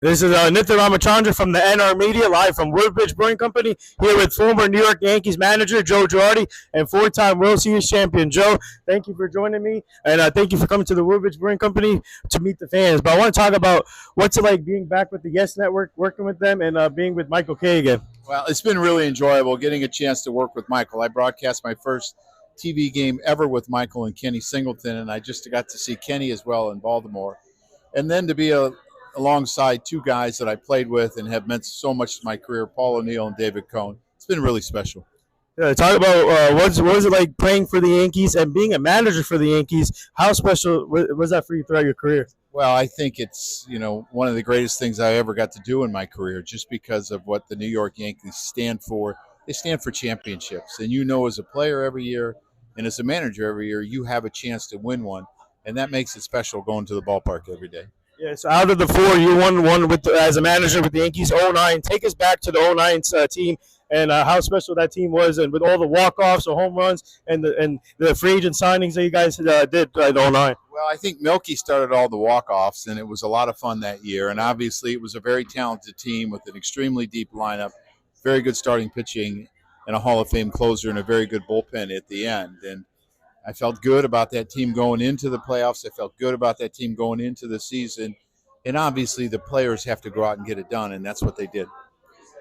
This is Nitya Ramachandra from the NR Media, live from Woodbridge Brewing Company, here with former New York Yankees manager Joe Girardi and four-time World Series champion. Joe, thank you for joining me, and thank you for coming to the Woodbridge Brewing Company to meet the fans. But I want to talk about what's it like being back with the Yes Network, working with them, and being with Michael Kay again. Well, it's been really enjoyable getting a chance to work with Michael. I broadcast my first TV game ever with Michael and Kenny Singleton, and I just got to see Kenny as well in Baltimore. And then to be alongside two guys that I played with and have meant so much to my career, Paul O'Neill and David Cohn. It's been really special. Talk about what was it like playing for the Yankees and being a manager for the Yankees? How special was that for you throughout your career? Well, I think it's, one of the greatest things I ever got to do in my career, just because of what the New York Yankees stand for. They stand for championships. And as a player every year and as a manager every year, you have a chance to win one. And that makes it special going to the ballpark every day. Yeah, so out of the four, you won one as a manager with the Yankees 09. Take us back to the 09 team and how special that team was, and with all the walk-offs, the home runs, and the free agent signings that you guys did in 09. Well, I think Milky started all the walk-offs, and it was a lot of fun that year. And obviously it was a very talented team with an extremely deep lineup, very good starting pitching, and a Hall of Fame closer and a very good bullpen at the end. And I felt good about that team going into the playoffs. I felt good about that team going into the season. And obviously the players have to go out and get it done, and that's what they did.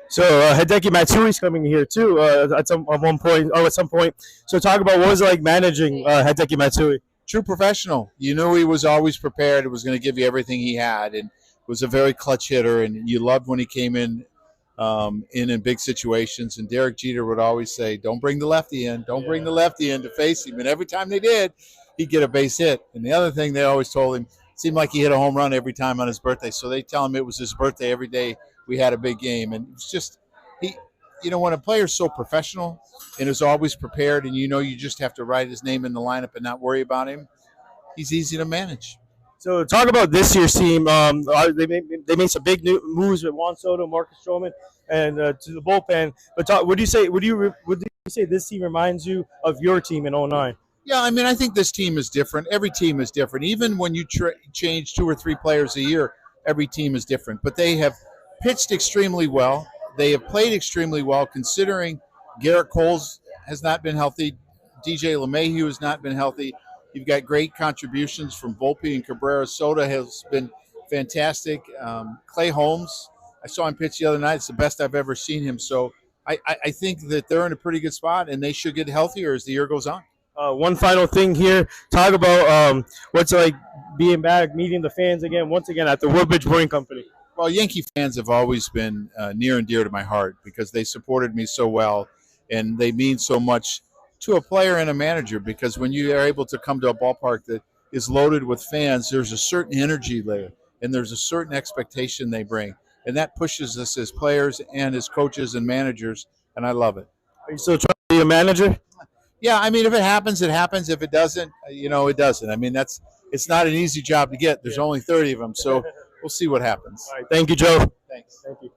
So Hideki Matsui's coming here too at some point. So talk about what was it like managing Hideki Matsui. True professional. You knew he was always prepared. It was going to give you everything he had, and was a very clutch hitter. And you loved when he came in big situations. And Derek Jeter would always say, "Don't bring the lefty in. Don't bring the lefty in to face him." And every time they did, he'd get a base hit. And the other thing they always told him, it seemed like he hit a home run every time on his birthday. So they tell him it was his birthday every day we had a big game. And it's just when a player's so professional and is always prepared, and you just have to write his name in the lineup and not worry about him, he's easy to manage. So talk about this year's team. They made some big new moves with Juan Soto, Marcus Stroman, and to the bullpen. But would you say this team reminds you of your team in 09? Yeah, I think this team is different. Every team is different. Even when you change two or three players a year, every team is different. But they have pitched extremely well. They have played extremely well, considering Garrett Coles has not been healthy. DJ LeMahieu has not been healthy. You've got great contributions from Volpe and Cabrera. Soto has been fantastic. Clay Holmes, I saw him pitch the other night. It's the best I've ever seen him. So I think that they're in a pretty good spot, and they should get healthier as the year goes on. One final thing here. Talk about what's it like being back, meeting the fans again, once again at the Woodbridge Brewing Company. Well, Yankee fans have always been near and dear to my heart because they supported me so well, and they mean so much to a player and a manager, because when you are able to come to a ballpark that is loaded with fans, there's a certain energy there, and there's a certain expectation they bring, and that pushes us as players and as coaches and managers, and I love it. Are you still trying to be a manager? Yeah, if it happens, it happens. If it doesn't, it doesn't. It's not an easy job to get. There's only 30 of them, so we'll see what happens. All right, thank you, Joe. Thanks. Thank you.